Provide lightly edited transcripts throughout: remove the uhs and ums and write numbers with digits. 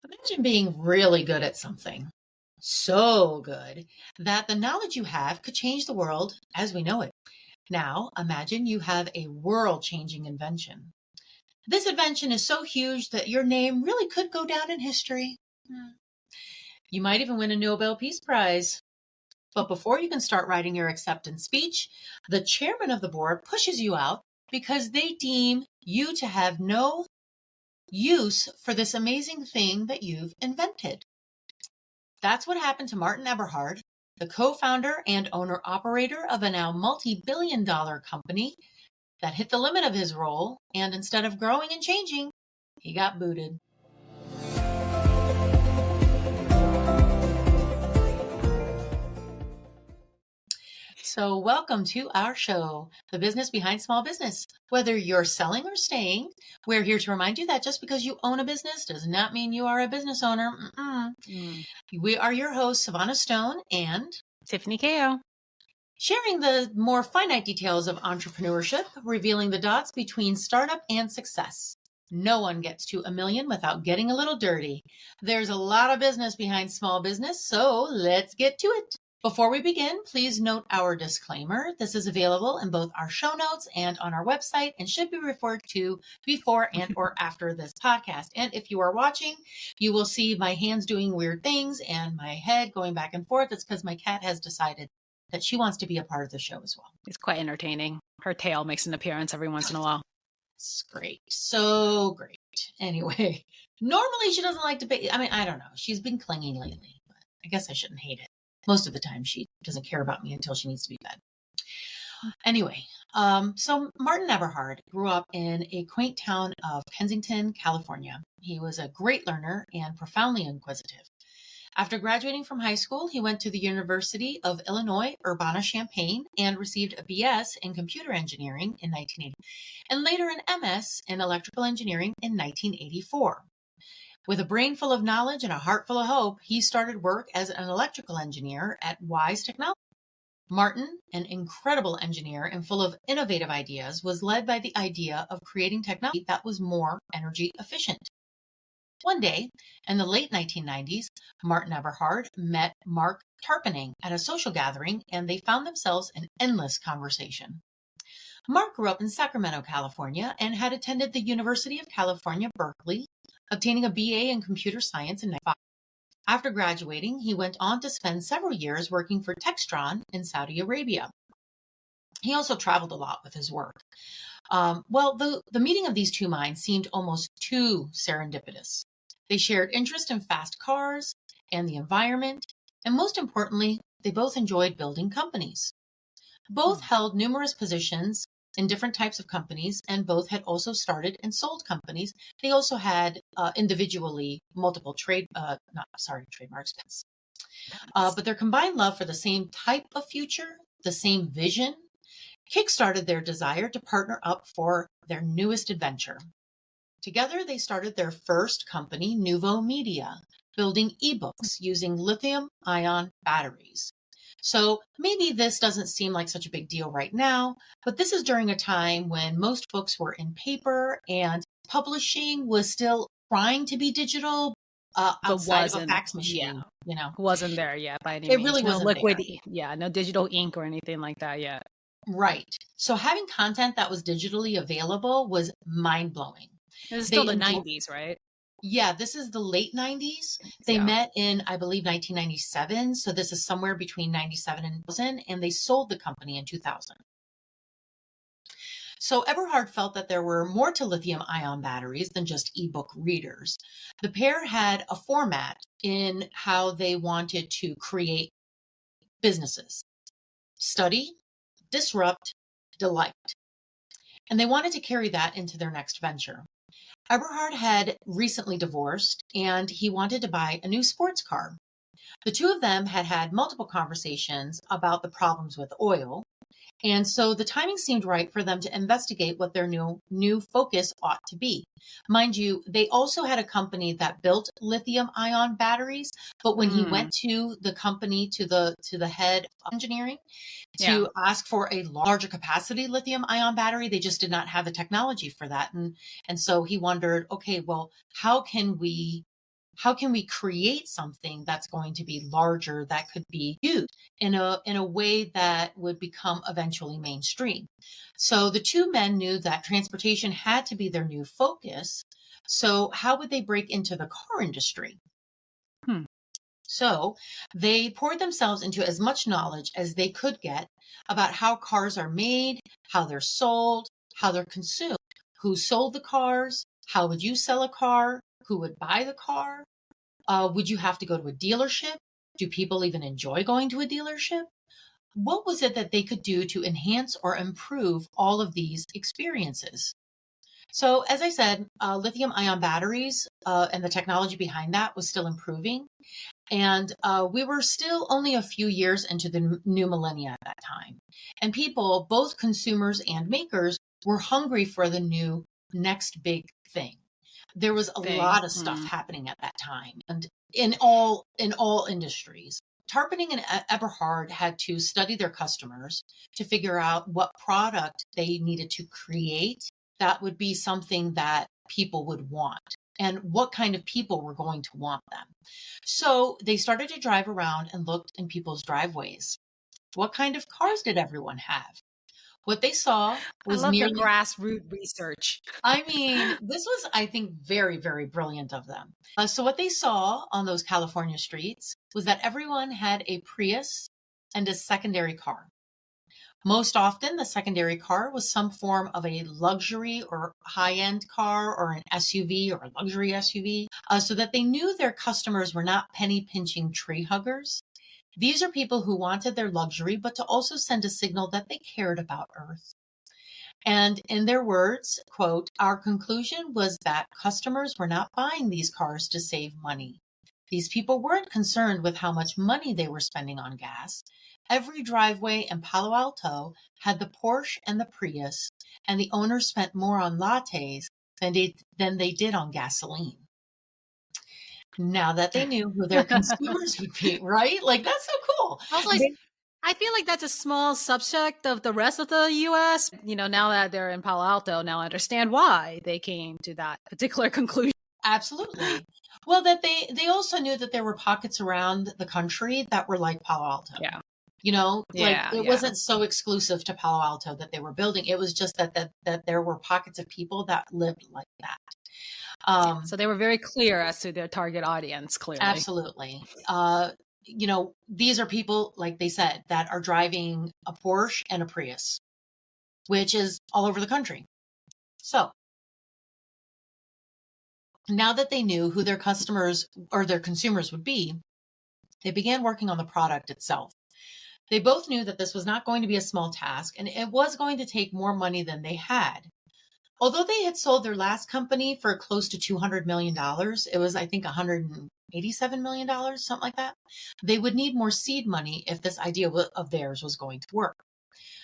Imagine being really good at something, so good that the knowledge you have could change the world as we know it. Now, imagine you have a world changing invention. This invention is so huge that your name really could go down in history. Hmm. You might even win a Nobel Peace Prize. But before you can start writing your acceptance speech, the chairman of the board pushes you out because they deem you to have no use for this amazing thing that you've invented. That's what happened to Martin Eberhard, the co-founder and owner-operator of a now multi-billion-dollar company that hit the limit of his role, and instead of growing and changing, he got booted. So welcome to our show, The Business Behind Small Business. Whether you're selling or staying, we're here to remind you that just because you own a business does not mean you are a business owner. We are your hosts, Savannah Stone and Tiffany Ko. Sharing the more finite details of entrepreneurship, revealing the dots between startup and success. No one gets to $1 million without getting a little dirty. There's a lot of business behind small business, so let's get to it. Before we begin, please note our disclaimer. This is available in both our show notes and on our website and should be referred to before and or after this podcast. And if you are watching, you will see my hands doing weird things and my head going back and forth. It's because my cat has decided that she wants to be a part of the show as well. It's quite entertaining. Her tail makes an appearance every once in a while. It's great. So great. Anyway, normally she doesn't like to be, I don't know. She's been clinging lately, but I guess I shouldn't hate it. Most of the time she doesn't care about me until she needs to be fed. Anyway, so Martin Eberhard grew up in a quaint town of Kensington, California. He was a great learner and profoundly inquisitive. After graduating from high school, he went to the University of Illinois, Urbana-Champaign, and received a BS in computer engineering in 1980, and later an MS in electrical engineering in 1984. With a brain full of knowledge and a heart full of hope, he started work as an electrical engineer at Wise Technology. Martin, an incredible engineer and full of innovative ideas, was led by the idea of creating technology that was more energy efficient. One day, in the late 1990s, Martin Eberhard met Mark Tarpening at a social gathering, and they found themselves in endless conversation. Mark grew up in Sacramento, California, and had attended the University of California, Berkeley, obtaining a BA in computer science in 1995. After graduating, he went on to spend several years working for Textron in Saudi Arabia. He also traveled a lot with his work. The meeting of these two minds seemed almost too serendipitous. They shared interest in fast cars and the environment, and most importantly, they both enjoyed building companies. Both held numerous positions in different types of companies, and both had also started and sold companies. They also had individually multiple trademarks, but their combined love for the same type of future, the same vision, kickstarted their desire to partner up for their newest adventure. Together, they started their first company, Nuvo Media, building ebooks using lithium-ion batteries. So maybe this doesn't seem like such a big deal right now, but this is during a time when most books were in paper and publishing was still trying to be digital outside of a fax machine. Wasn't there yet by any It means. really no wasn't liquid, there. no digital ink or anything like that yet. Right. So having content that was digitally available was mind-blowing. This is still the 90s, right? Yeah, this is the late 90s. They met in, I believe, 1997. So this is somewhere between 97 and 2000, and they sold the company in 2000. So Eberhard felt that there were more to lithium-ion batteries than just ebook readers. The pair had a format in how they wanted to create businesses: study, disrupt, delight. And they wanted to carry that into their next venture. Eberhard had recently divorced, and he wanted to buy a new sports car. The two of them had had multiple conversations about the problems with oil, and so the timing seemed right for them to investigate what their new focus ought to be. Mind you, they also had a company that built lithium-ion batteries, but when he went to the company, to the head of engineering, to ask for a larger capacity lithium-ion battery, they just did not have the technology for that. And so he wondered, okay, well, how can we how can we create something that's going to be larger, that could be used in a way that would become eventually mainstream. So the two men knew that transportation had to be their new focus. So how would they break into the car industry? Hmm. So they poured themselves into as much knowledge as they could get about how cars are made, how they're sold, how they're consumed, who sold the cars, how would you sell a car, who would buy the car, would you have to go to a dealership? Do people even enjoy going to a dealership? What was it that they could do to enhance or improve all of these experiences? So, as I said, lithium ion batteries and the technology behind that was still improving. And we were still only a few years into the new millennia at that time. And people, both consumers and makers, were hungry for the new next big thing. There was a lot of stuff happening at that time, and in all industries. Tarpening and Eberhard had to study their customers to figure out what product they needed to create that would be something that people would want and what kind of people were going to want them. So they started to drive around and looked in people's driveways. What kind of cars did everyone have? What they saw I was love the merely, grassroots research. I mean, this was, I think, very, very brilliant of them. So what they saw on those California streets was that everyone had a Prius and a secondary car. Most often, the secondary car was some form of a luxury or high-end car or an SUV or a luxury SUV, so that they knew their customers were not penny-pinching tree huggers. These are people who wanted their luxury, but to also send a signal that they cared about Earth. And in their words, quote, our conclusion was that customers were not buying these cars to save money. These people weren't concerned with how much money they were spending on gas. Every driveway in Palo Alto had the Porsche and the Prius, and the owners spent more on lattes than they did on gasoline. Now that they knew who their consumers would be, right? Like, that's so cool. Also, I feel like that's a small subsect of the rest of the US. Now that they're in Palo Alto, now I understand why they came to that particular conclusion. Absolutely. Well, that they also knew that there were pockets around the country that were like Palo Alto. Yeah. Like Yeah. it wasn't so exclusive to Palo Alto that they were building. It was just that there were pockets of people that lived like that. So they were very clear as to their target audience, clearly. Absolutely. These are people, like they said, that are driving a Porsche and a Prius, which is all over the country. So now that they knew who their customers or their consumers would be, they began working on the product itself. They both knew that this was not going to be a small task, and it was going to take more money than they had. Although they had sold their last company for close to $200 million, it was, I think, $187 million, something like that. They would need more seed money if this idea of theirs was going to work.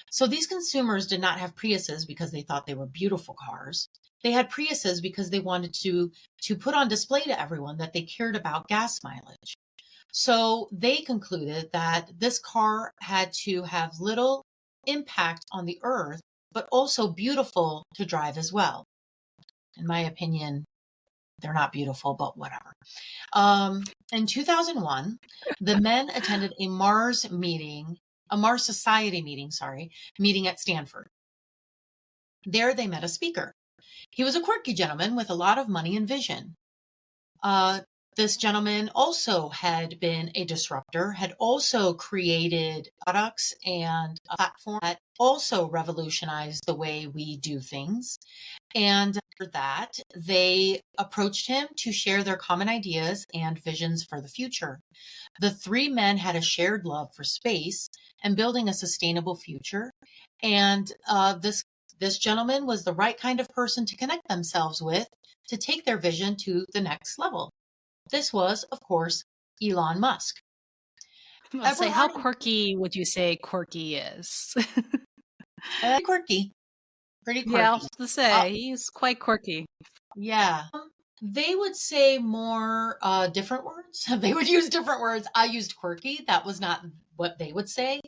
So these consumers did not have Priuses because they thought they were beautiful cars. They had Priuses because they wanted to put on display to everyone that they cared about gas mileage. So they concluded that this car had to have little impact on the earth, but also beautiful to drive as well. In my opinion, they're not beautiful, but whatever. In 2001, the men attended a Mars Society meeting at Stanford. There they met a speaker. He was a quirky gentleman with a lot of money and vision. This gentleman also had been a disruptor, had also created products and a platform that also revolutionized the way we do things. And after that, they approached him to share their common ideas and visions for the future. The three men had a shared love for space and building a sustainable future. And this gentleman was the right kind of person to connect themselves with to take their vision to the next level. This was, of course, Elon Musk. Let's say, how quirky would you say quirky is? Quirky. Pretty quirky. Yeah, I was to say, he's quite quirky. Yeah. They would say more different words. They would use different words. I used quirky. That was not what they would say.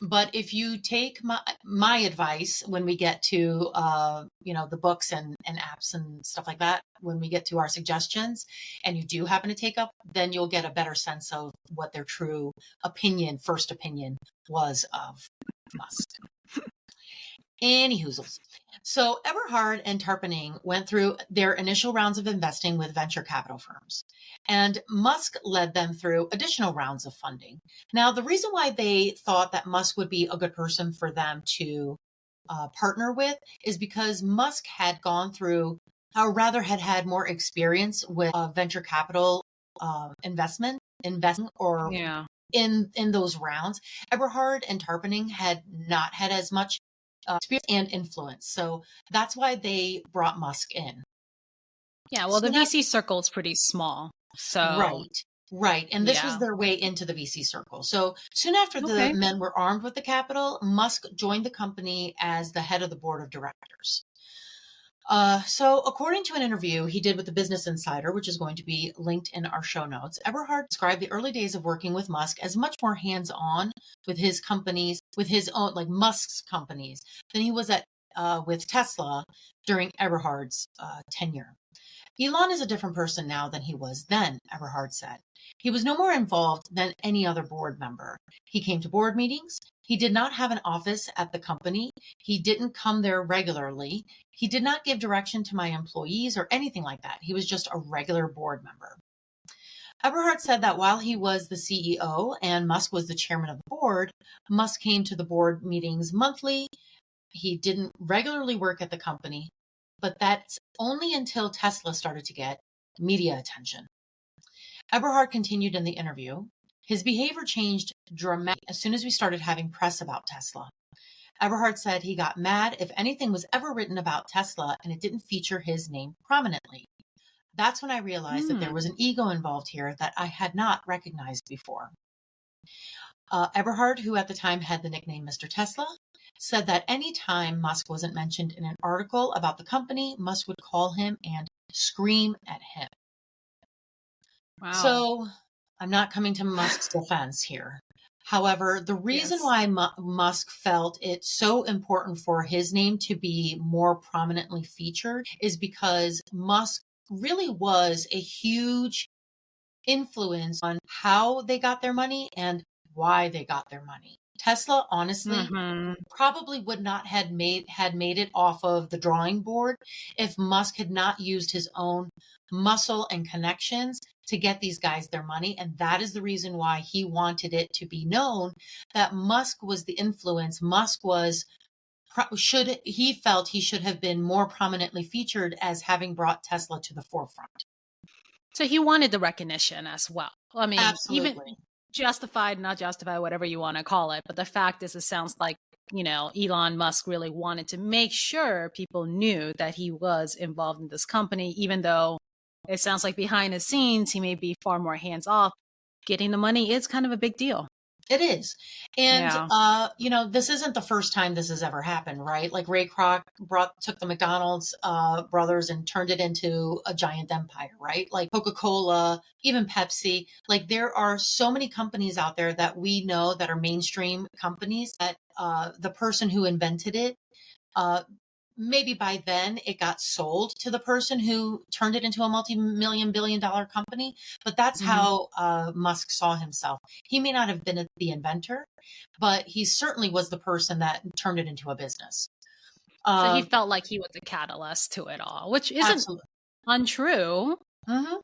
But if you take my advice when we get to the books and apps and stuff like that, when we get to our suggestions, and you do happen to take up, then you'll get a better sense of what their true first opinion was of Musk. Anyhoozles. So Eberhard and Tarpening went through their initial rounds of investing with venture capital firms, and Musk led them through additional rounds of funding. Now, the reason why they thought that Musk would be a good person for them to partner with is because Musk had gone through, or rather had had more experience with venture capital investing, or Yeah. in those rounds. Eberhard and Tarpening had not had as much experience and influence. So that's why they brought Musk in. Yeah. Well, the Soon VC circle is pretty small. So, right, right. And this was yeah. their way into the VC circle. So soon after the Okay. men were armed with the capital, Musk joined the company as the head of the board of directors. So, according to an interview he did with the Business Insider, which is going to be linked in our show notes, Eberhard described the early days of working with Musk as much more hands-on with his companies, with his own, like Musk's companies, than he was at with Tesla during Eberhard's tenure. Elon is a different person now than he was then, Eberhard said. He was no more involved than any other board member. He came to board meetings. He did not have an office at the company. He didn't come there regularly. He did not give direction to my employees or anything like that. He was just a regular board member. Eberhard said that while he was the CEO and Musk was the chairman of the board, Musk came to the board meetings monthly. He didn't regularly work at the company, but that's only until Tesla started to get media attention. Eberhard continued in the interview. His behavior changed dramatically as soon as we started having press about Tesla. Eberhard said he got mad if anything was ever written about Tesla and it didn't feature his name prominently. That's when I realized that there Hmm. was an ego involved here that I had not recognized before. Eberhard, who at the time had the nickname Mr. Tesla, said that any time Musk wasn't mentioned in an article about the company, Musk would call him and scream at him. Wow. So I'm not coming to Musk's defense here. However, the reason Yes. why Musk felt it so important for his name to be more prominently featured is because Musk really was a huge influence on how they got their money and why they got their money. Tesla, honestly, Hmm. probably would not had made it off of the drawing board if Musk had not used his own muscle and connections to get these guys their money. And that is the reason why he wanted it to be known that Musk was the influence. Musk was he felt he should have been more prominently featured as having brought Tesla to the forefront. So he wanted the recognition as well. I mean, even Absolutely. justified, not justified, whatever you want to call it. But the fact is, it sounds like, Elon Musk really wanted to make sure people knew that he was involved in this company, even though it sounds like behind the scenes, he may be far more hands off. Getting the money is kind of a big deal. It is. And, Yeah. this isn't the first time this has ever happened, right? Like Ray Kroc took the McDonald's brothers and turned it into a giant empire, right? Like Coca-Cola, even Pepsi. Like there are so many companies out there that we know that are mainstream companies that the person who invented it, uh, maybe by then it got sold to the person who turned it into a multi-million billion dollar company, but that's Hmm. how Musk saw himself. He may not have been the inventor, but he certainly was the person that turned it into a business. So he uh, felt like he was the catalyst to it all, which isn't Absolutely. untrue. Hmm. But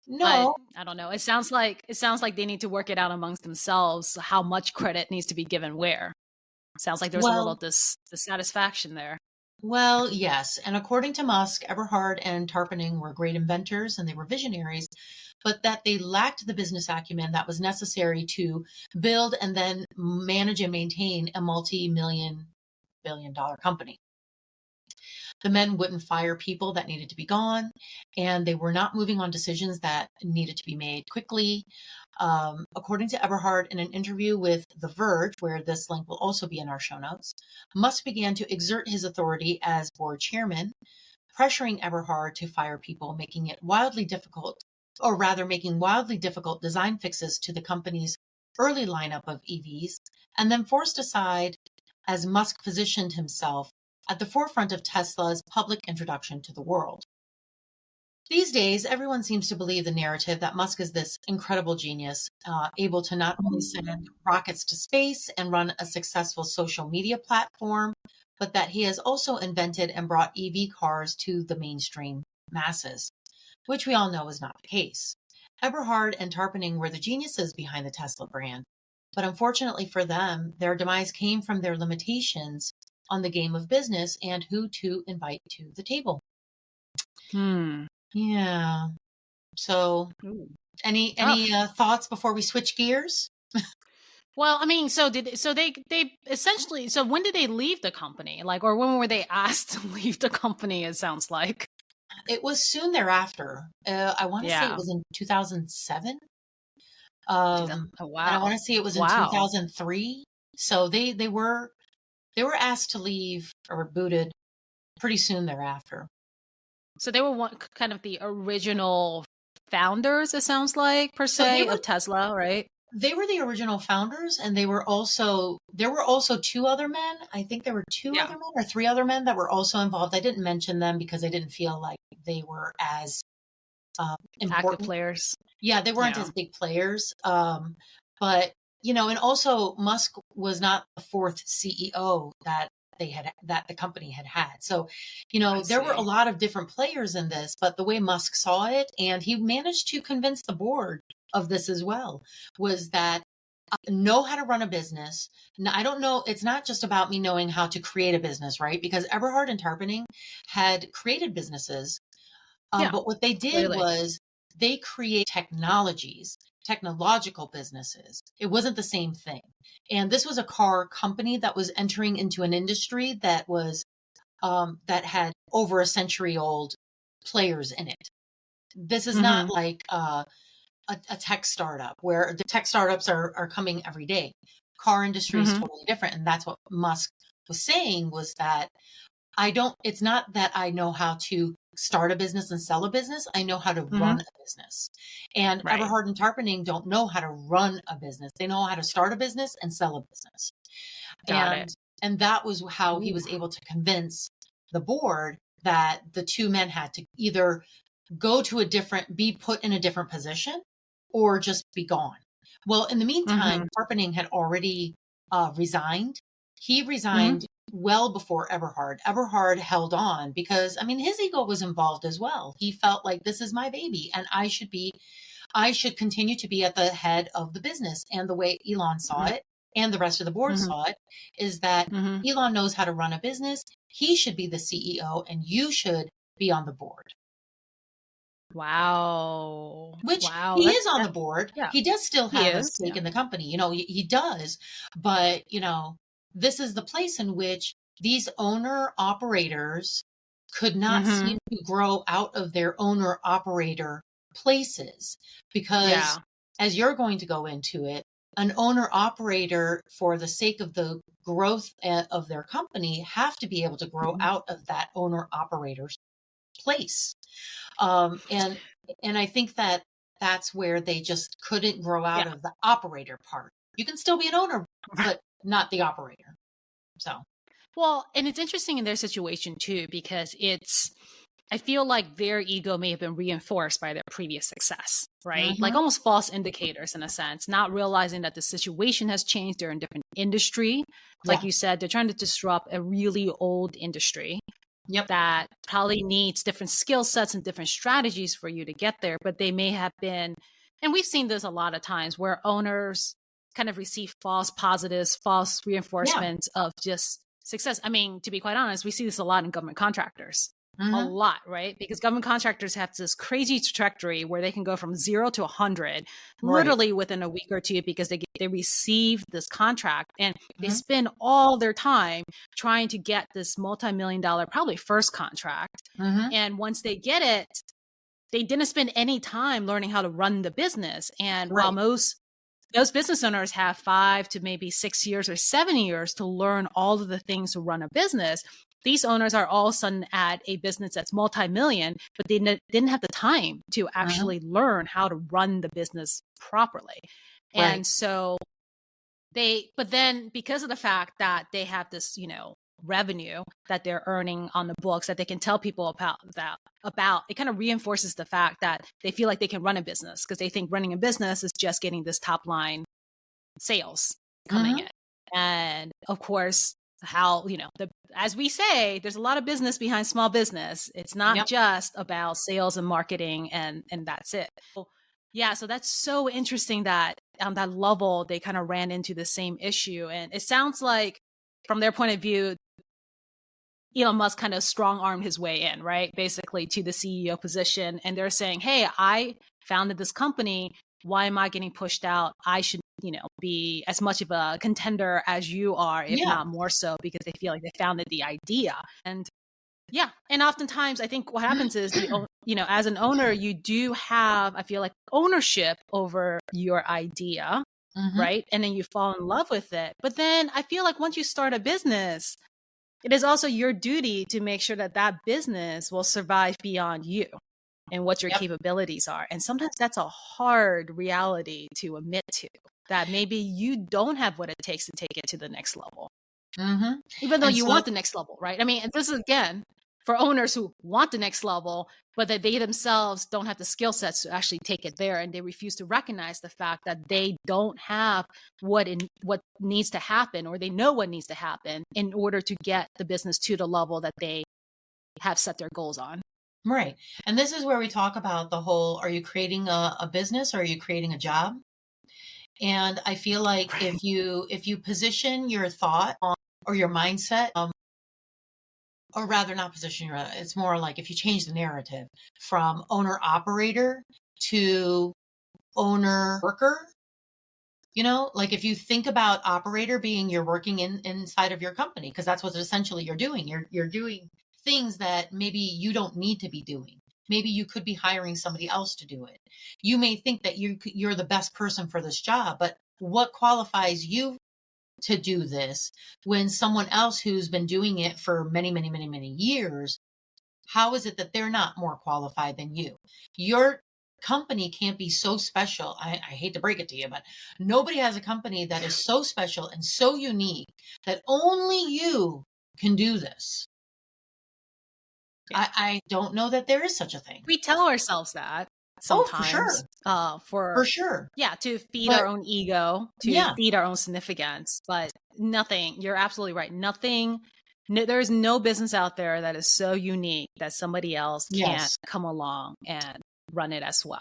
No. I don't know. It sounds like they need to work it out amongst themselves how much credit needs to be given where. Sounds like there's a little well dissatisfaction there. well, yes, and according to Musk, Eberhard and Tarpening were great inventors and they were visionaries, but that they lacked the business acumen that was necessary to build and then manage and maintain a multi-million billion dollar company. The men wouldn't fire people that needed to be gone, and they were not moving on decisions that needed to be made quickly. According to Eberhard, in an interview with The Verge, where this link will also be in our show notes, Musk began to exert his authority as board chairman, pressuring Eberhard to fire people, making wildly difficult design fixes to the company's early lineup of EVs and then forced aside as Musk positioned himself at the forefront of Tesla's public introduction to the world. These days, everyone seems to believe the narrative that Musk is this incredible genius, able to not only send rockets to space and run a successful social media platform, but that he has also invented and brought EV cars to the mainstream masses, which we all know is not the case. Eberhard and Tarpening were the geniuses behind the Tesla brand, but unfortunately for them, their demise came from their limitations on the game of business and who to invite to the table. Yeah. So, any thoughts before we switch gears? Well, I mean, so they essentially, so when did they leave the company? Like, or when were they asked to leave the company, it sounds like? It was soon thereafter. I want to say it was in 2007. And I want to say it was in 2003. So they were asked to leave or booted pretty soon thereafter. So they were kind of the original founders, it sounds like, per se, of Tesla, right? They were the original founders, and there were also two other men. I think there were two other men or three other men that were also involved. I didn't mention them because I didn't feel like they were as important. Active players. Yeah, they weren't as big players. But and also Musk was not the fourth CEO that the company had. So, there were a lot of different players in this, but the way Musk saw it, and he managed to convince the board of this as well, was that know how to run a business. Now, I don't know. It's not just about me knowing how to create a business, right? Because Eberhard and Tarpening had created businesses. But what they did was they create technological businesses. It wasn't the same thing. And this was a car company that was entering into an industry that was that had over a century old players in it. This is not like a tech startup where the tech startups are coming every day. Car industry is totally different. And that's what Musk was saying, was that it's not that I know how to start a business and sell a business. I know how to run a business. And Eberhard and Tarpening don't know how to run a business. They know how to start a business and sell a business. And that was how he was able to convince the board that the two men had to either be put in a different position or just be gone. Well, in the meantime, Tarpening had already resigned. He resigned well before Eberhard. Eberhard held on because, his ego was involved as well. He felt like, this is my baby and I should continue to be at the head of the business. And the way Elon saw it and the rest of the board saw it is that Elon knows how to run a business. He should be the CEO and you should be on the board. Wow. He is on the board. Yeah. He does still have a stake in the company. He does. But, this is the place in which these owner-operators could not seem to grow out of their owner-operator places. Because as you're going to go into it, an owner-operator, for the sake of the growth of their company, have to be able to grow out of that owner-operator's place. And I think that that's where they just couldn't grow out of the operator part. You can still be an owner, but not the operator. So, well, and it's interesting in their situation too, because I feel like their ego may have been reinforced by their previous success, right? Like almost false indicators in a sense, not realizing that the situation has changed. They're in a different industry. Like you said, they're trying to disrupt a really old industry. That probably needs different skill sets and different strategies for you to get there. But they may have been, and we've seen this a lot of times, where owners kind of receive false positives, false reinforcements of just success. To be quite honest, we see this a lot in government contractors. A lot, right? Because government contractors have this crazy trajectory where they can go from 0 to 100 literally within a week or two, because they receive this contract and they spend all their time trying to get this multi-million-dollar, probably first contract. And once they get it, they didn't spend any time learning how to run the business. And while most business owners have 5 to maybe 6 years or 7 years to learn all of the things to run a business, these owners are all of a sudden at a business that's multi-million, but they didn't have the time to actually learn how to run the business properly. And so but then because of the fact that they have this, revenue that they're earning on the books that they can tell people about, it kind of reinforces the fact that they feel like they can run a business because they think running a business is just getting this top line sales coming in. And of course, how, as we say, there's a lot of business behind small business. It's not just about sales and marketing and that's it. Yeah, so that's so interesting that on that level, they kind of ran into the same issue. And it sounds like from their point of view, Elon Musk kind of strong-armed his way in, right? Basically to the CEO position. And they're saying, hey, I founded this company. Why am I getting pushed out? I should, be as much of a contender as you are, if not more so, because they feel like they founded the idea. And yeah. And oftentimes I think what happens is, as an owner, you do have, I feel like, ownership over your idea, right? And then you fall in love with it. But then I feel like once you start a business, it is also your duty to make sure that that business will survive beyond you and what your capabilities are. And sometimes that's a hard reality to admit to, that maybe you don't have what it takes to take it to the next level. Even though you want the next level, right? I mean, this is, again, for owners who want the next level, but that they themselves don't have the skill sets to actually take it there. And they refuse to recognize the fact that they don't have what needs to happen, or they know what needs to happen in order to get the business to the level that they have set their goals on. Right. And this is where we talk about the whole, are you creating a business or are you creating a job? And I feel like if you position your thought on, or your mindset, or rather not position your, it's more like if you change the narrative from owner operator to owner worker, like if you think about operator being you're working inside of your company, because that's what essentially you're doing. You're doing things that maybe you don't need to be doing. Maybe you could be hiring somebody else to do it. You may think that you're the best person for this job, but what qualifies you to do this when someone else who's been doing it for many, many, many, many years, how is it that they're not more qualified than you? Your company can't be so special. I hate to break it to you, but nobody has a company that is so special and so unique that only you can do this. I don't know that there is such a thing. We tell ourselves that sometimes. For sure. Yeah, to feed our own ego, to feed our own significance. But nothing, you're absolutely right. There's no business out there that is so unique that somebody else can't come along and run it as well.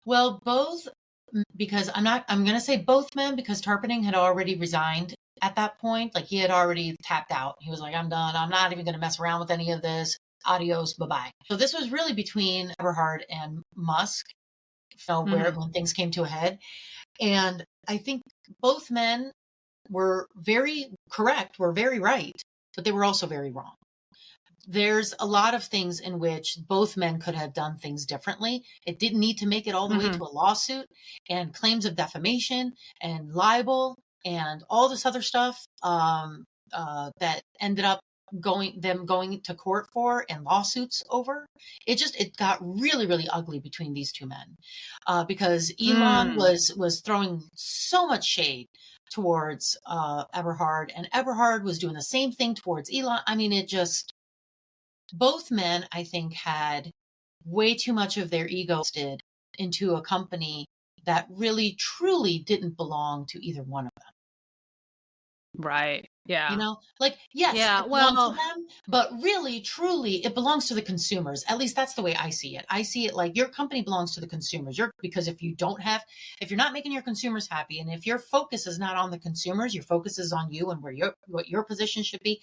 Well, both, because I'm going to say both men, because Tarpening had already resigned at that point. Like, he had already tapped out. He was like, I'm done. I'm not even going to mess around with any of this. Adios. Bye-bye. So this was really between Eberhard and Musk, when things came to a head. And I think both men were very correct, were very right, but they were also very wrong. There's a lot of things in which both men could have done things differently. It didn't need to make it all the way to a lawsuit and claims of defamation and libel and all this other stuff that ended up going to court for and lawsuits over. It got really, really ugly between these two men because Elon was throwing so much shade towards Eberhard, and Eberhard was doing the same thing towards Elon. I mean, both men, I think, had way too much of their ego into a company that really, truly didn't belong to either one of them. Right. Yeah. Yes, it belongs to them, but really, truly, it belongs to the consumers. At least that's the way I see it. I see it like your company belongs to the consumers. Because if you're not making your consumers happy, and if your focus is not on the consumers, your focus is on you and what your position should be.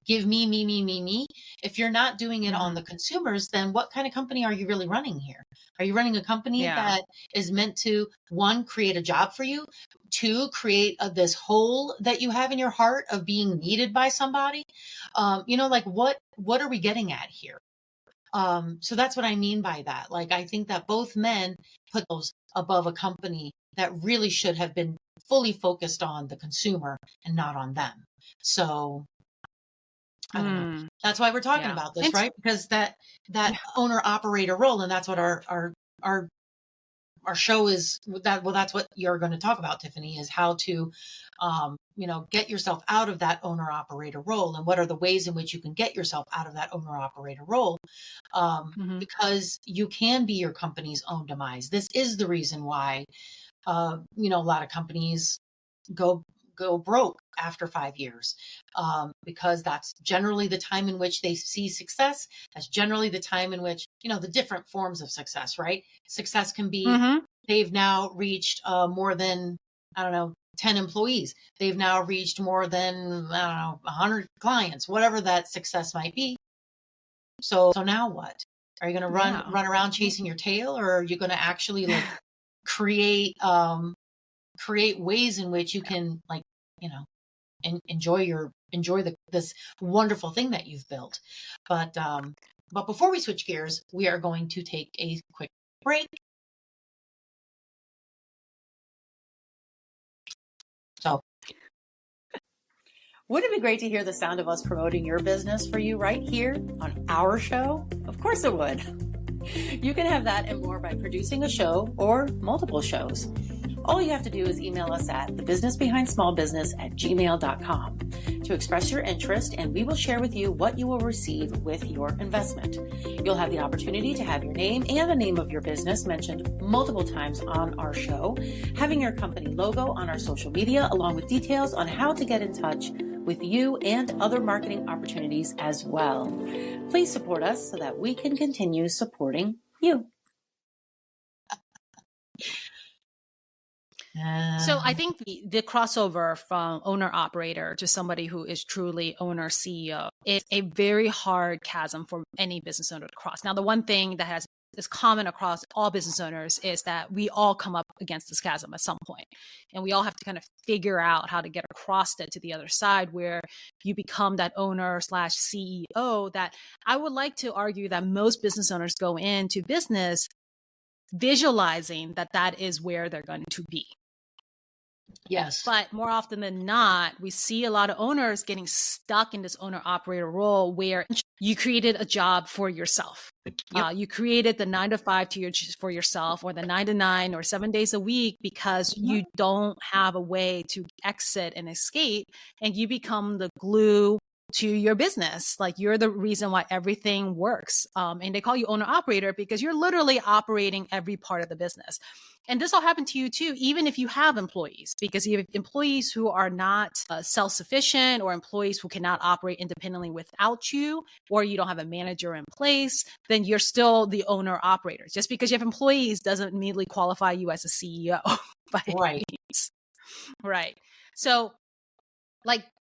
Give me. If you're not doing it on the consumers, then what kind of company are you really running here? Are you running a company that is meant to, one, create a job for you, two, create this hole that you have in your heart of being needed by somebody? What are we getting at here? So that's what I mean by that. Like, I think that both men put those above a company that really should have been fully focused on the consumer and not on them. So I don't know. That's why we're talking about this, right? Because that owner operator role, and that's what our our show is that. Well, that's what you're going to talk about, Tiffany, is how to, get yourself out of that owner operator role, and what are the ways in which you can get yourself out of that owner operator role, because you can be your company's own demise. This is the reason why, a lot of companies go broke after 5 years, because that's generally the time in which they see success. That's generally the time in which, the different forms of success, right? Success can be, they've now reached more than, I don't know, 10 employees. They've now reached more than, I don't know, 100 clients, whatever that success might be. So now what? Are you going to run around chasing your tail, or are you going to actually like create ways in which you can, like, and enjoy this wonderful thing that you've built. But before we switch gears, we are going to take a quick break. So, wouldn't it be great to hear the sound of us promoting your business for you right here on our show? Of course it would. You can have that and more by producing a show or multiple shows. All you have to do is email us at thebusinessbehindSmallBusiness@gmail.com to express your interest, and we will share with you what you will receive with your investment. You'll have the opportunity to have your name and the name of your business mentioned multiple times on our show, having your company logo on our social media, along with details on how to get in touch with you and other marketing opportunities as well. Please support us so that we can continue supporting you. So I think the crossover from owner operator to somebody who is truly owner CEO is a very hard chasm for any business owner to cross. Now, the one thing that is common across all business owners is that we all come up against this chasm at some point, and we all have to kind of figure out how to get across it to the other side, where you become that owner/CEO. That I would like to argue that most business owners go into business visualizing that is where they're going to be. Yes. But more often than not, we see a lot of owners getting stuck in this owner operator role where you created a job for yourself. Yep. You created the 9 to 5 for yourself, or the 9 to 9 or 7 days a week, because you don't have a way to exit and escape, and you become the glue to your business. Like, you're the reason why everything works. And they call you owner operator because you're literally operating every part of the business. And this will happen to you too, even if you have employees, because you have employees who are not self-sufficient, or employees who cannot operate independently without you, or you don't have a manager in place, then you're still the owner operator. Just because you have employees doesn't immediately qualify you as a CEO. By any means. Right. So,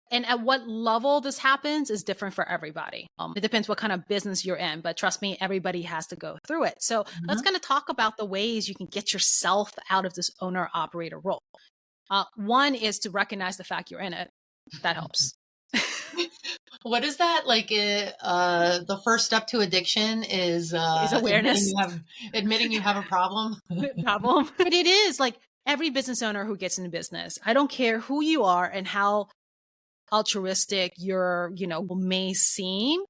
and at what level this happens is different for everybody. It depends what kind of business you're in, but trust me, everybody has to go through it. So let's kind of talk about the ways you can get yourself out of this owner operator role. One is to recognize the fact you're in it. That helps. What is that? Like, the first step to addiction is awareness. Admitting you have a problem. But it is like every business owner who gets into business, I don't care who you are and how altruistic you're, may seem,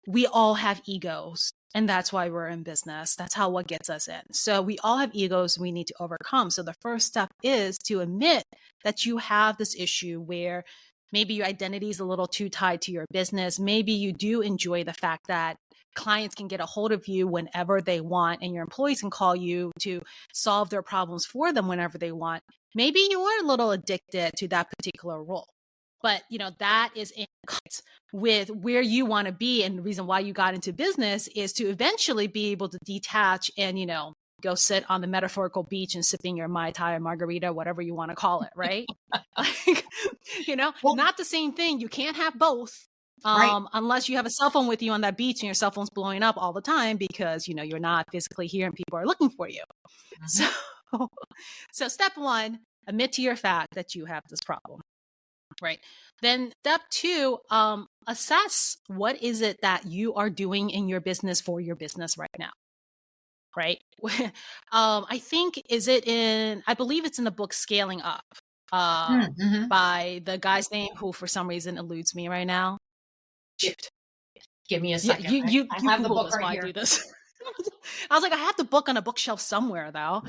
we all have egos, and that's why we're in business. That's what gets us in. So we all have egos we need to overcome. So the first step is to admit that you have this issue where maybe your identity is a little too tied to your business. Maybe you do enjoy the fact that clients can get a hold of you whenever they want, and your employees can call you to solve their problems for them whenever they want. Maybe you are a little addicted to that particular role. But, that is in with where you want to be. And the reason why you got into business is to eventually be able to detach and, go sit on the metaphorical beach and sipping your Mai Tai or margarita, whatever you want to call it, right? Not the same thing. You can't have both. Unless you have a cell phone with you on that beach and your cell phone's blowing up all the time because, you're not physically here and people are looking for you. So step one, admit to your fact that you have this problem. Right. Then step two, assess what is it that you are doing in your business for your business right now. Right. I think, I believe it's in the book Scaling Up by the guy's name who for some reason eludes me right now. Shoot. Give me a second. You I have the Google book this right while here. I do this. I was like, I have the book on a bookshelf somewhere though.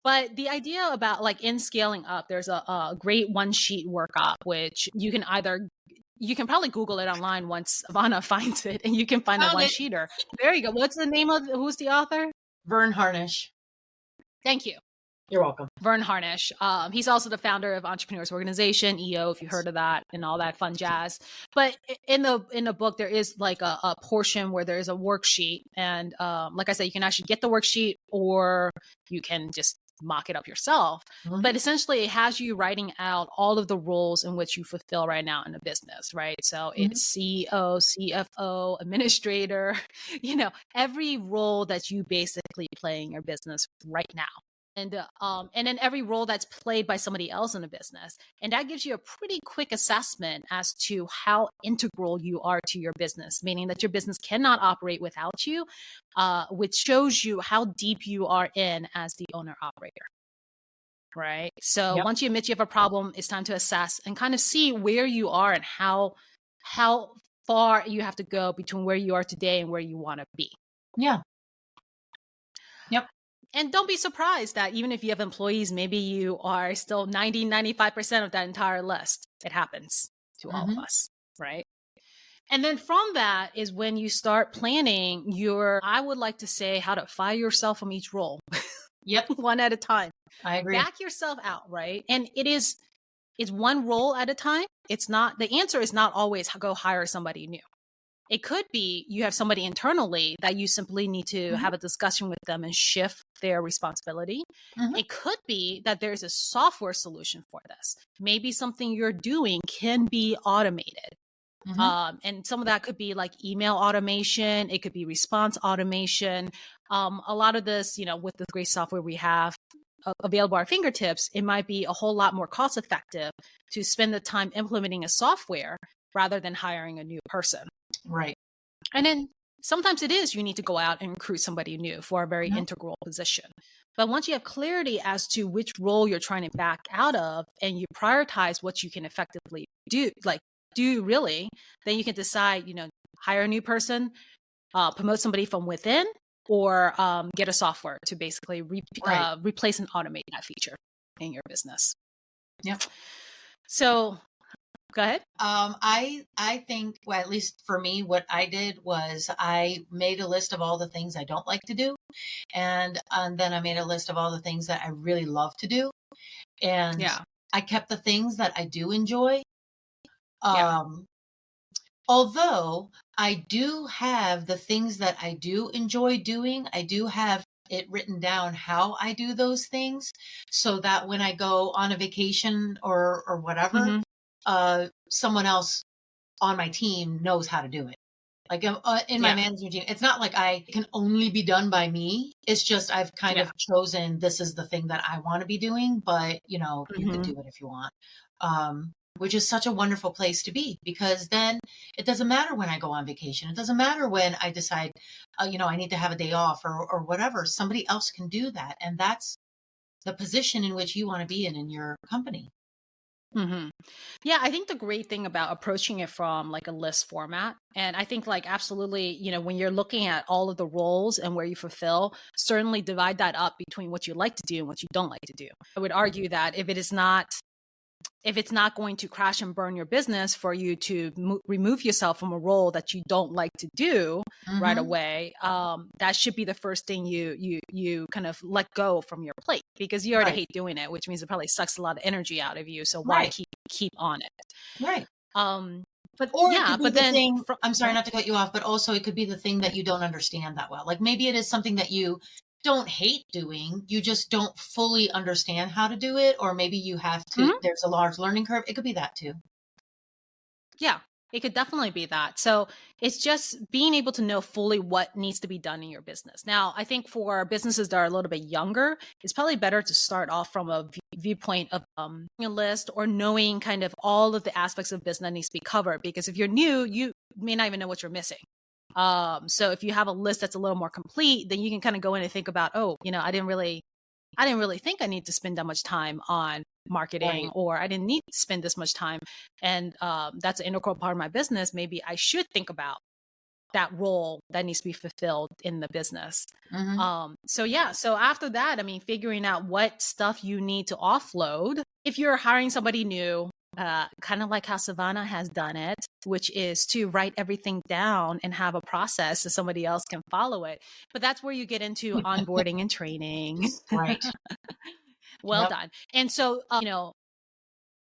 But the idea about like in scaling up, there's a great one sheet workup, which you can probably Google it online once Ivana finds it, and you can find a Found one it. sheeter. There you go. What's the name of, who's the author? Vern Harnish. Thank you. You're welcome. Vern Harnish. He's also the founder of Entrepreneurs Organization, EO, if you heard of that, and all that fun jazz. But in the book, there is like a portion where there is a worksheet. And like I said, you can actually get the worksheet or you can just mock it up yourself. Mhm. But essentially, it has you writing out all of the roles in which you fulfill right now in a business, right? So it's CEO, CFO, administrator, every role that you basically play in your business right now. And then every role that's played by somebody else in the business. And that gives you a pretty quick assessment as to how integral you are to your business, meaning that your business cannot operate without you, which shows you how deep you are in as the owner operator. Right. So once you admit you have a problem, it's time to assess and kind of see where you are and how far you have to go between where you are today and where you want to be. Yeah. Yep. And don't be surprised that even if you have employees, maybe you are still 95% of that entire list. It happens to all of us, right? And then from that is when you start planning I would like to say, how to fire yourself from each role. Yep. One at a time. I agree. Back yourself out, right? And it's one role at a time. The answer is not always go hire somebody new. It could be you have somebody internally that you simply need to have a discussion with them and shift their responsibility. It could be that there's a software solution for this. Maybe something you're doing can be automated. And some of that could be like email automation. It could be response automation. A lot of this, with the great software we have available at our fingertips, it might be a whole lot more cost effective to spend the time implementing a software rather than hiring a new person. Right. And then sometimes it is you need to go out and recruit somebody new for a very integral position. But once you have clarity as to which role you're trying to back out of and you prioritize what you can effectively do really, then you can decide, hire a new person, promote somebody from within, or get a software to basically replace and automate that feature in your business. Yep. So go ahead. I think, well, at least for me, what I did was I made a list of all the things I don't like to do. And then I made a list of all the things that I really love to do. And I kept the things that I do enjoy. Although I do have the things that I do enjoy doing, I do have it written down how I do those things so that when I go on a vacation or whatever, someone else on my team knows how to do it. Like in my management team, it's not like it can only be done by me. It's just I've kind of chosen this is the thing that I want to be doing, but you can do it if you want. Which is such a wonderful place to be because then it doesn't matter when I go on vacation. It doesn't matter when I decide, I need to have a day off or whatever. Somebody else can do that. And that's the position in which you want to be in your company. Yeah, I think the great thing about approaching it from like a list format, and I think like absolutely, when you're looking at all of the roles and where you fulfill, certainly divide that up between what you like to do and what you don't like to do. I would argue that if it's not going to crash and burn your business for you to remove yourself from a role that you don't like to do right away, that should be the first thing you kind of let go from your plate because you already hate doing it, which means it probably sucks a lot of energy out of you. So why keep on it? Right. But I'm sorry not to cut you off, but also it could be the thing that you don't understand that well. Like maybe it is something that you don't hate doing, you just don't fully understand how to do it, or maybe you have to, there's a large learning curve. It could be that too. Yeah, it could definitely be that. So it's just being able to know fully what needs to be done in your business. Now, I think for businesses that are a little bit younger, it's probably better to start off from a viewpoint of a list or knowing kind of all of the aspects of business that needs to be covered. Because if you're new, you may not even know what you're missing. So if you have a list that's a little more complete, then you can kind of go in and think about, I didn't really think I need to spend that much time on marketing, or I didn't need to spend this much time. And that's an integral part of my business. Maybe I should think about that role that needs to be fulfilled in the business. Mm-hmm. So after that, I mean, figuring out what stuff you need to offload. If you're hiring somebody new, kind of like how Savannah has done it, which is to write everything down and have a process so somebody else can follow it. But that's where you get into onboarding and training. Right. Well Yep. done. And so,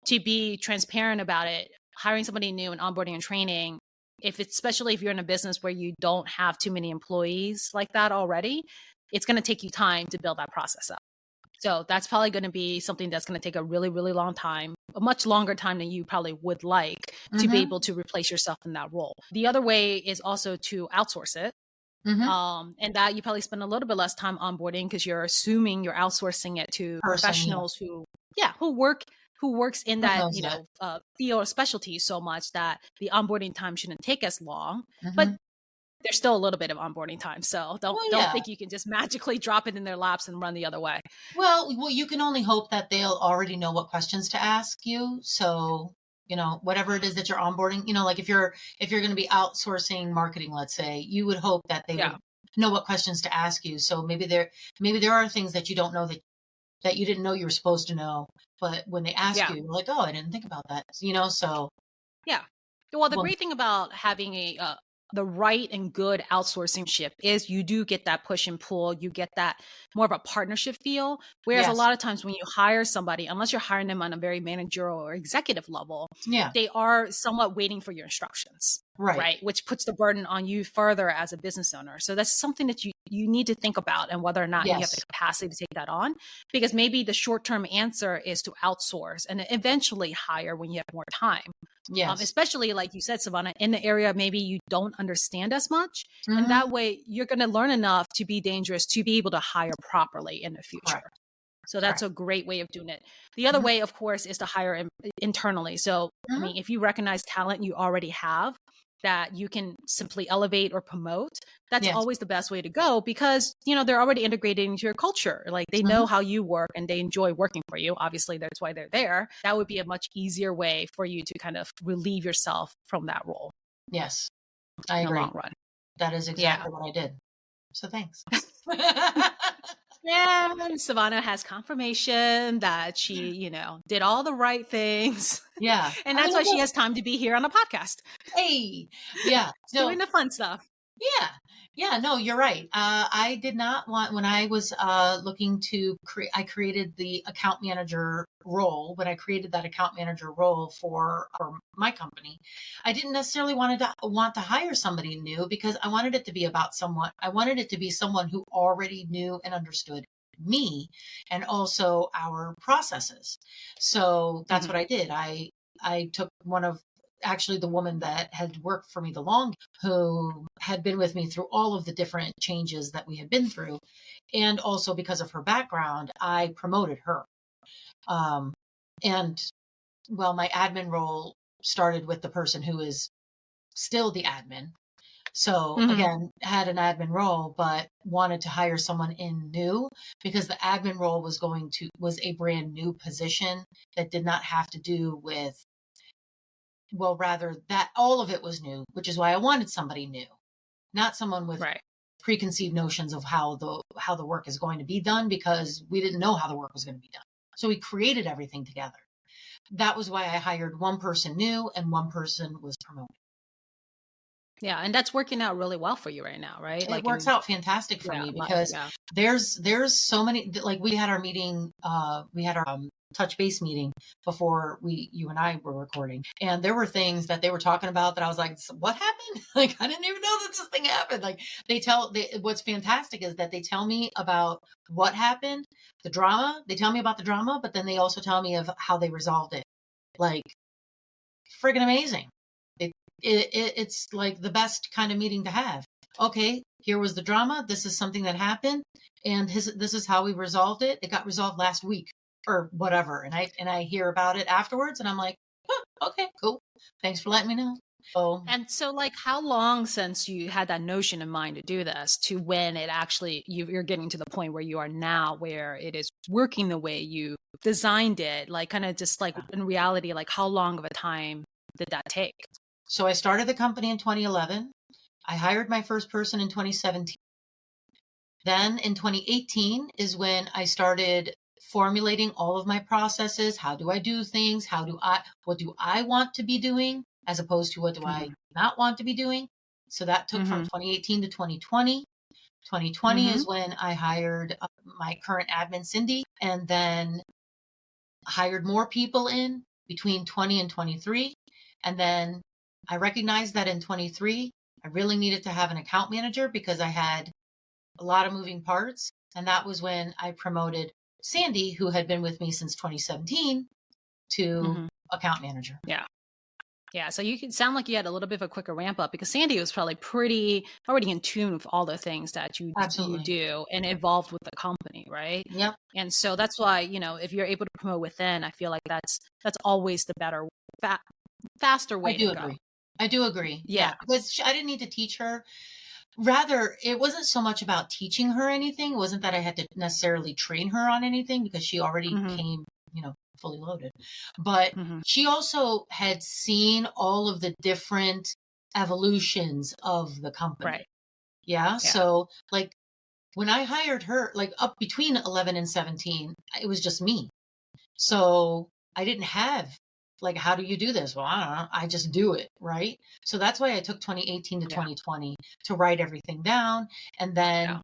to be transparent about it, hiring somebody new and onboarding and training, especially if you're in a business where you don't have too many employees like that already, it's going to take you time to build that process up. So that's probably going to be something that's going to take a really, really long time, a much longer time than you probably would like to be able to replace yourself in that role. The other way is also to outsource it. And that you probably spend a little bit less time onboarding because you're assuming you're outsourcing it to professionals who works in that, field or specialty so much that the onboarding time shouldn't take as long. But there's still a little bit of onboarding time. So don't think you can just magically drop it in their laps and run the other way. Well, you can only hope that they'll already know what questions to ask you. So, whatever it is that you're onboarding, like if you're going to be outsourcing marketing, let's say, you would hope that they would know what questions to ask you. So maybe there are things that you don't know that you didn't know you were supposed to know, but when they ask you, you're like, oh, I didn't think about that. So. Yeah. Well, the great thing about having the right and good outsourcing ship is you do get that push and pull. You get that more of a partnership feel. Whereas a lot of times when you hire somebody, unless you're hiring them on a very managerial or executive level, they are somewhat waiting for your instructions, right? Which puts the burden on you further as a business owner. So that's something that you need to think about, and whether or not you have the capacity to take that on, because maybe the short-term answer is to outsource and eventually hire when you have more time. Especially like you said, Savannah, in the area maybe you don't understand as much. And that way you're going to learn enough to be dangerous to be able to hire properly in the future. So that's a great way of doing it. The other way, of course, is to hire internally. So, I mean, if you recognize talent you already have that you can simply elevate or promote, that's always the best way to go, because, they're already integrated into your culture. Like they know how you work and they enjoy working for you. Obviously, that's why they're there. That would be a much easier way for you to kind of relieve yourself from that role. Yes, I agree. In the long run. That is exactly what I did. So thanks. Yeah, Savannah has confirmation that she, did all the right things. Yeah. And that's why she has time to be here on the podcast. Hey, yeah. Doing the fun stuff. Yeah. Yeah, no, you're right. I did not want, when I was looking to I created the account manager role. When I created that account manager role for my company, I didn't necessarily want to hire somebody new, because I wanted it to be about someone who already knew and understood me and also our processes. So that's what I did. I took actually the woman that had worked for me the longest, who had been with me through all of the different changes that we had been through. And also because of her background, I promoted her. And my admin role started with the person who is still the admin. So again, had an admin role, but wanted to hire someone in new, because the admin role was a brand new position that did not have to do with, rather that all of it was new, which is why I wanted somebody new, not someone with preconceived notions of how the work is going to be done, because we didn't know how the work was going to be done. So we created everything together. That was why I hired one person new and one person was promoted. Yeah, and that's working out really well for you right now, right? It works out fantastic for me, because there's so many, like we had our meeting, we had our touch base meeting before you and I were recording, and there were things that they were talking about that I was like, what happened? Like, I didn't even know that this thing happened. Like what's fantastic is that they tell me about what happened, the drama. They tell me about the drama, but then they also tell me of how they resolved it. Like, friggin' amazing. It's like the best kind of meeting to have. Okay, here was the drama. This is something that happened, and this is how we resolved it. It got resolved last week or whatever. And I hear about it afterwards, and I'm like, okay, cool. Thanks for letting me know. So like, how long since you had that notion in mind to do this to when it actually, you're getting to the point where you are now, where it is working the way you designed it? Like, kind of just like in reality, like how long of a time did that take? So I started the company in 2011, I hired my first person in 2017. Then in 2018 is when I started formulating all of my processes. How do I do things? What do I want to be doing as opposed to what do I not want to be doing? So that took from 2018 to 2020. 2020 is when I hired my current admin, Cindy, and then hired more people in between 20 and 23. And then I recognized that in 23, I really needed to have an account manager because I had a lot of moving parts. And that was when I promoted Sandy, who had been with me since 2017, to account manager. Yeah. Yeah. So you can sound like you had a little bit of a quicker ramp up because Sandy was probably pretty already in tune with all the things that you do and involved with the company, right? Yep. And so that's why, if you're able to promote within, I feel like that's always the better, faster way to go. I do agree. Yeah. Because I didn't need to teach her. Rather, it wasn't so much about teaching her anything. It wasn't that I had to necessarily train her on anything because she already came, fully loaded. But she also had seen all of the different evolutions of the company. Right. Yeah. So like when I hired her, like up between 11 and 17, it was just me. So I didn't have like, how do you do this? Well, I don't know. I just do it. Right. So that's why I took 2018 to 2020 to write everything down. And then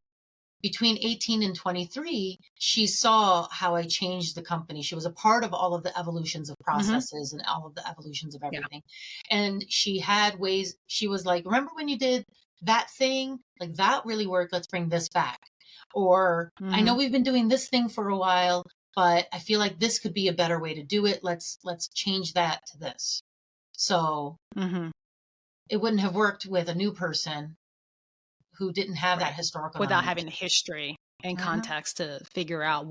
between 18 and 23, she saw how I changed the company. She was a part of all of the evolutions of processes and all of the evolutions of everything. And she had ways, she was like, remember when you did that thing? Like that really worked. Let's bring this back. Or I know we've been doing this thing for a while, but I feel like this could be a better way to do it. Let's change that to this. So it wouldn't have worked with a new person who didn't have that historical without knowledge. having the history and context to figure out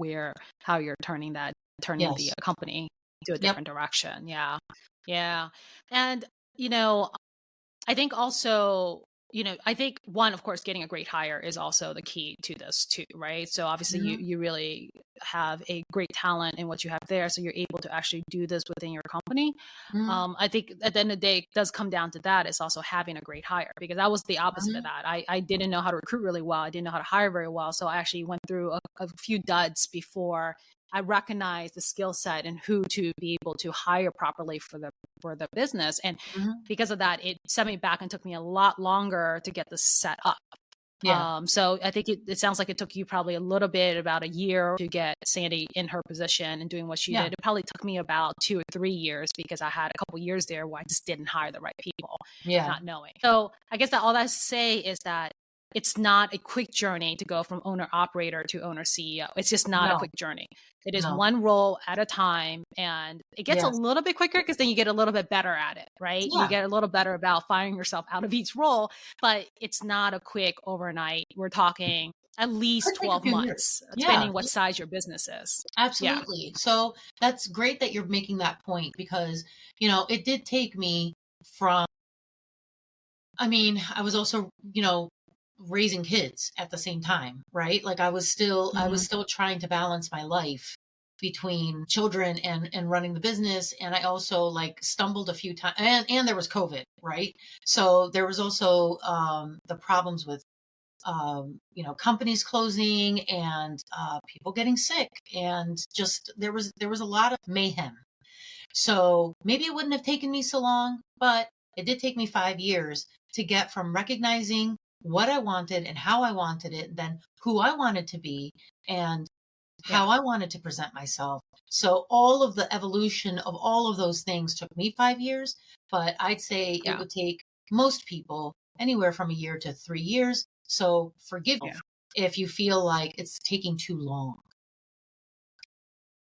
how you're turning the company to a different direction. Yeah. And I think also, I think one, of course, getting a great hire is also the key to this too, right? So obviously you really have a great talent in what you have there. So you're able to actually do this within your company. I think at the end of the day, it does come down to that. It's also having a great hire because I was the opposite of that. I didn't know how to recruit really well. I didn't know how to hire very well. So I actually went through a few duds before I recognized the skill set and who to be able to hire properly for the business. And because of that, it set me back and took me a lot longer to get this set up. So I think it sounds like it took you probably a little bit, about a year to get Sandy in her position and doing what she did. It probably took me about 2 or 3 years because I had a couple years there where I just didn't hire the right people, not knowing. So I guess that all that to say is that it's not a quick journey to go from owner operator to owner CEO. It's just not a quick journey. It is one role at a time, and it gets a little bit quicker because then you get a little bit better at it, right? You get a little better about firing yourself out of each role, but it's not a quick overnight. We're talking at least 12 months, depending what size your business is. Absolutely. So that's great that you're making that point because, it did take me I was also, raising kids at the same time, right? Like I was still trying to balance my life between children and running the business. And I also like stumbled a few times and there was COVID, right? So there was also the problems with companies closing and people getting sick, and just there was a lot of mayhem. So maybe it wouldn't have taken me so long, but it did take me 5 years to get from recognizing what I wanted and how I wanted it, then who I wanted to be and how I wanted to present myself. So all of the evolution of all of those things took me 5 years, but I'd say it would take most people anywhere from a year to 3 years. So forgive me if you feel like it's taking too long.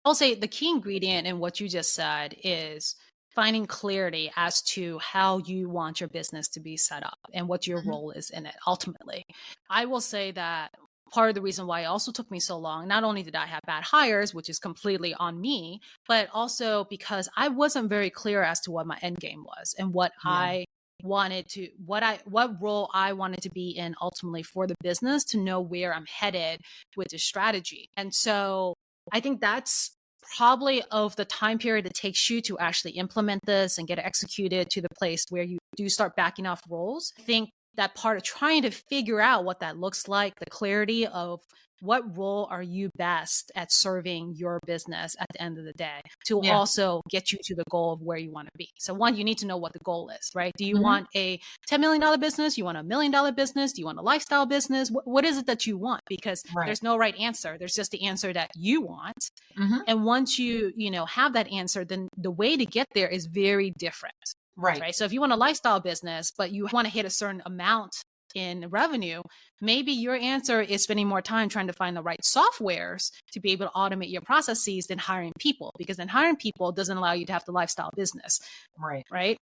I'll say the key ingredient in what you just said is finding clarity as to how you want your business to be set up and what your role is in it ultimately. I will say that part of the reason why it also took me so long, not only did I have bad hires, which is completely on me, but also because I wasn't very clear as to what my end game was and what I wanted to, what role I wanted to be in ultimately for the business to know where I'm headed with the strategy. And so I think that's probably of the time period it takes you to actually implement this and get it executed to the place where you do start backing off roles. I think that part of trying to figure out what that looks like, the clarity of what role are you best at serving your business at the end of the day to Yeah. also get you to the goal of where you want to be. So one, you need to know what the goal is, right? Do you Mhm. want a $10 million business? You want a $1 million business? Do you want a lifestyle business? What is it that you want? Because Right. there's no right answer. There's just the answer that you want. Mhm. And once you have that answer, then the way to get there is very different. Right. So if you want a lifestyle business, but you want to hit a certain amount in revenue, maybe your answer is spending more time trying to find the right softwares to be able to automate your processes than hiring people, because then hiring people doesn't allow you to have the lifestyle business. Right.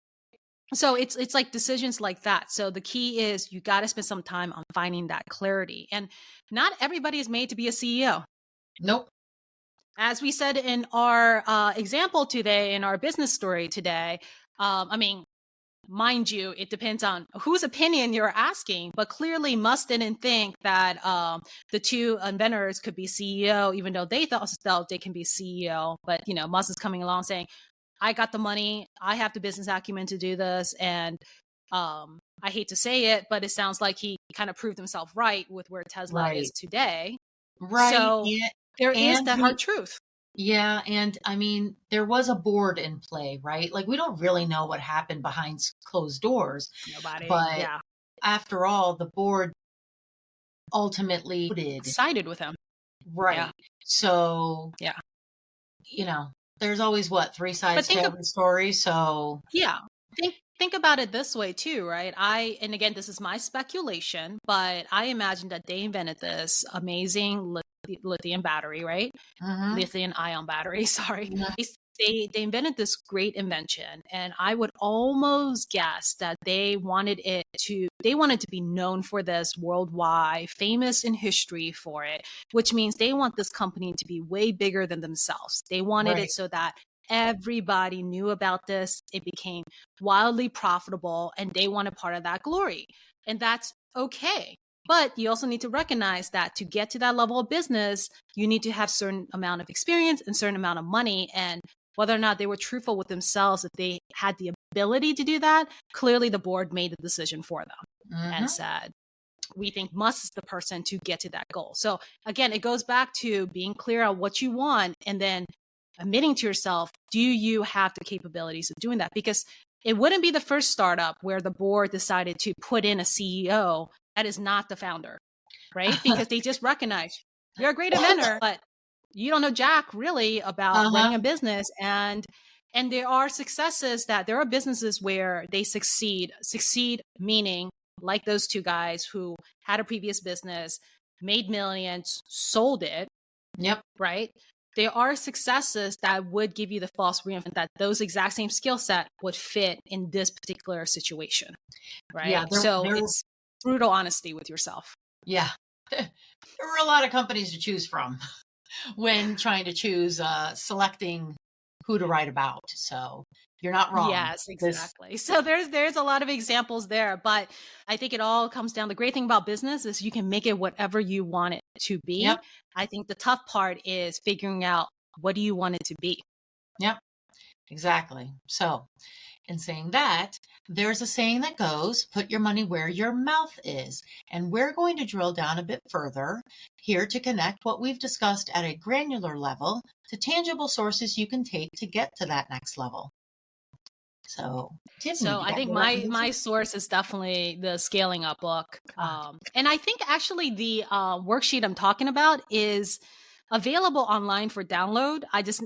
So it's like decisions like that. So the key is you got to spend some time on finding that clarity. And not everybody is made to be a CEO. Nope. As we said in our example today, in our business story today, mind you, it depends on whose opinion you're asking, but clearly Musk didn't think that the two inventors could be CEO, even though they thought they can be CEO. But, Musk is coming along saying, I got the money, I have the business acumen to do this. And I hate to say it, but it sounds like he kind of proved himself right with where Tesla is today. Right. So there is the hard truth. Yeah. And I mean, there was a board in play, right? Like, we don't really know what happened behind closed doors. Nobody. But after all, the board ultimately sided with him. Right. Yeah. So, there's always three sides to every story. So, think about it this way too, right? And again, this is my speculation, but I imagine that they invented this amazing lithium battery, right? Mhm. Lithium ion battery, sorry. Mhm. They invented this great invention, and I would almost guess that they wanted to be known for this worldwide, famous in history for it, which means they want this company to be way bigger than themselves. They wanted it so that everybody knew about this. It became wildly profitable, and they wanted part of that glory. And that's okay. But you also need to recognize that to get to that level of business, you need to have a certain amount of experience and certain amount of money. And whether or not they were truthful with themselves, if they had the ability to do that, clearly the board made the decision for them and said, we think Musk is the person to get to that goal. So again, it goes back to being clear on what you want and then admitting to yourself, do you have the capabilities of doing that? Because it wouldn't be the first startup where the board decided to put in a CEO that is not the founder, right? Because they just recognize you're a great inventor, but you don't know jack really about running a business. And there are there are businesses where they succeed meaning like those two guys who had a previous business, made millions, sold it. Yep. Right. There are successes that would give you the false reinforcement that those exact same skill set would fit in this particular situation. Right. Yeah, it's brutal honesty with yourself. Yeah. There were a lot of companies to choose from when trying to choose selecting who to write about. So you're not wrong. Yes, exactly. So there's a lot of examples there, but I think it all comes down. The great thing about business is you can make it whatever you want it to be. Yep. I think the tough part is figuring out what do you want it to be. Yep, exactly. So in saying that, there's a saying that goes, put your money where your mouth is. And we're going to drill down a bit further here to connect what we've discussed at a granular level to tangible sources you can take to get to that next level. So I think my source is definitely the Scaling Up book. And I think actually the worksheet I'm talking about is available online for download.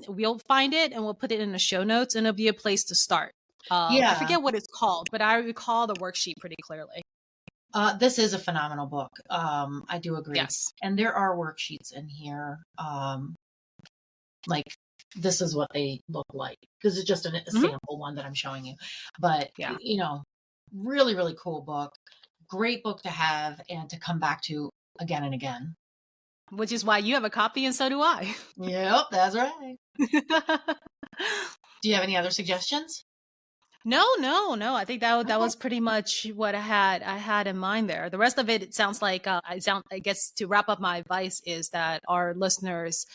We'll find it and we'll put it in the show notes and it'll be a place to start. I forget what it's called, but I recall the worksheet pretty clearly. This is a phenomenal book. I do agree. Yes. And there are worksheets in here. Like this is what they look like. This is just a sample one that I'm showing you. But, really, really cool book. Great book to have and to come back to again and again. Which is why you have a copy and so do I. Yep, that's right. Do you have any other suggestions? No. I think that was pretty much what I had in mind there. The rest of it sounds like I guess to wrap up my advice is that our listeners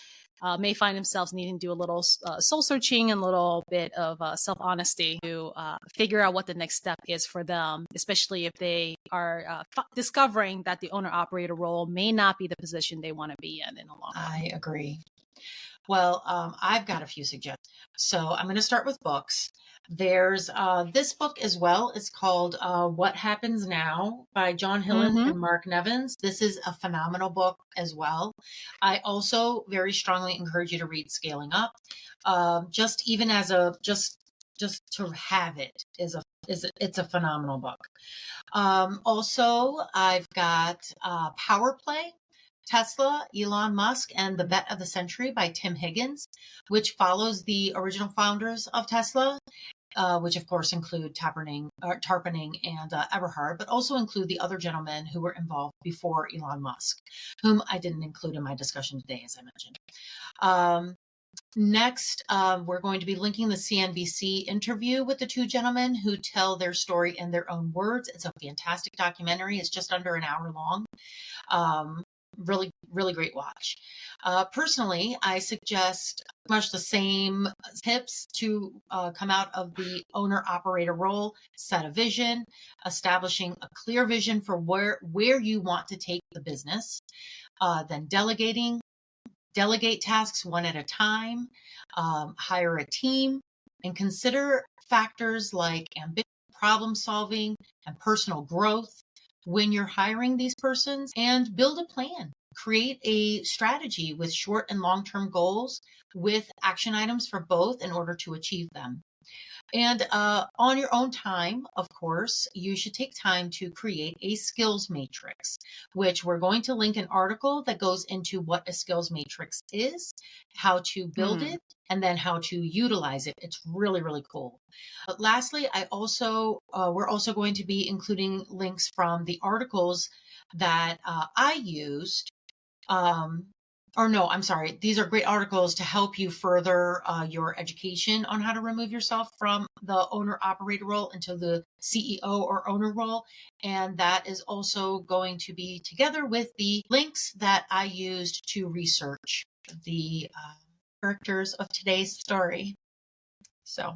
may find themselves needing to do a little soul searching and a little bit of self-honesty to figure out what the next step is for them, especially if they are discovering that the owner-operator role may not be the position they want to be in the long run. I agree. Well, I've got a few suggestions. So I'm going to start with books. There's this book as well. It's called What Happens Now by John Hillen and Mark Nevins. This is a phenomenal book as well. I also very strongly encourage you to read Scaling Up. Just even as a just to have it it's a phenomenal book. Also, I've got Power Play. Tesla, Elon Musk, and the Bet of the Century by Tim Higgins, which follows the original founders of Tesla, which of course include Tarpening and Eberhard, but also include the other gentlemen who were involved before Elon Musk, whom I didn't include in my discussion today, as I mentioned. Next, we're going to be linking the CNBC interview with the two gentlemen who tell their story in their own words. It's a fantastic documentary. It's just under an hour long. Really, really great watch. Personally, I suggest much the same tips to come out of the owner-operator role. Set a vision, establishing a clear vision for where you want to take the business, then delegate tasks one at a time, hire a team, and consider factors like ambition, problem solving, and personal growth when you're hiring these persons, and build a plan. Create a strategy with short and long-term goals with action items for both in order to achieve them. And on your own time, of course, you should take time to create a skills matrix, which we're going to link an article that goes into what a skills matrix is, how to build it, and then how to utilize it. It's really, really cool. But lastly, we're also going to be including links from the articles that I used. These are great articles to help you further your education on how to remove yourself from the owner-operator role into the CEO or owner role. And that is also going to be together with the links that I used to research the characters of today's story. So,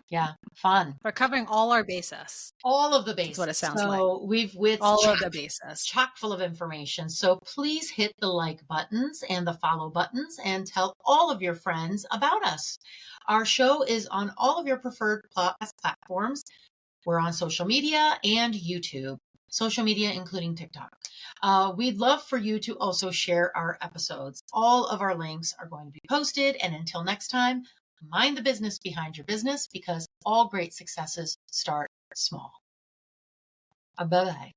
yeah, fun. We're covering all our bases. All of the bases. That's what it sounds like. So we've all of the bases. Chock full of information. So please hit the like buttons and the follow buttons and tell all of your friends about us. Our show is on all of your preferred platforms. We're on social media and YouTube. Social media, including TikTok. We'd love for you to also share our episodes. All of our links are going to be posted. And until next time, mind the business behind your business, because all great successes start small. Bye-bye.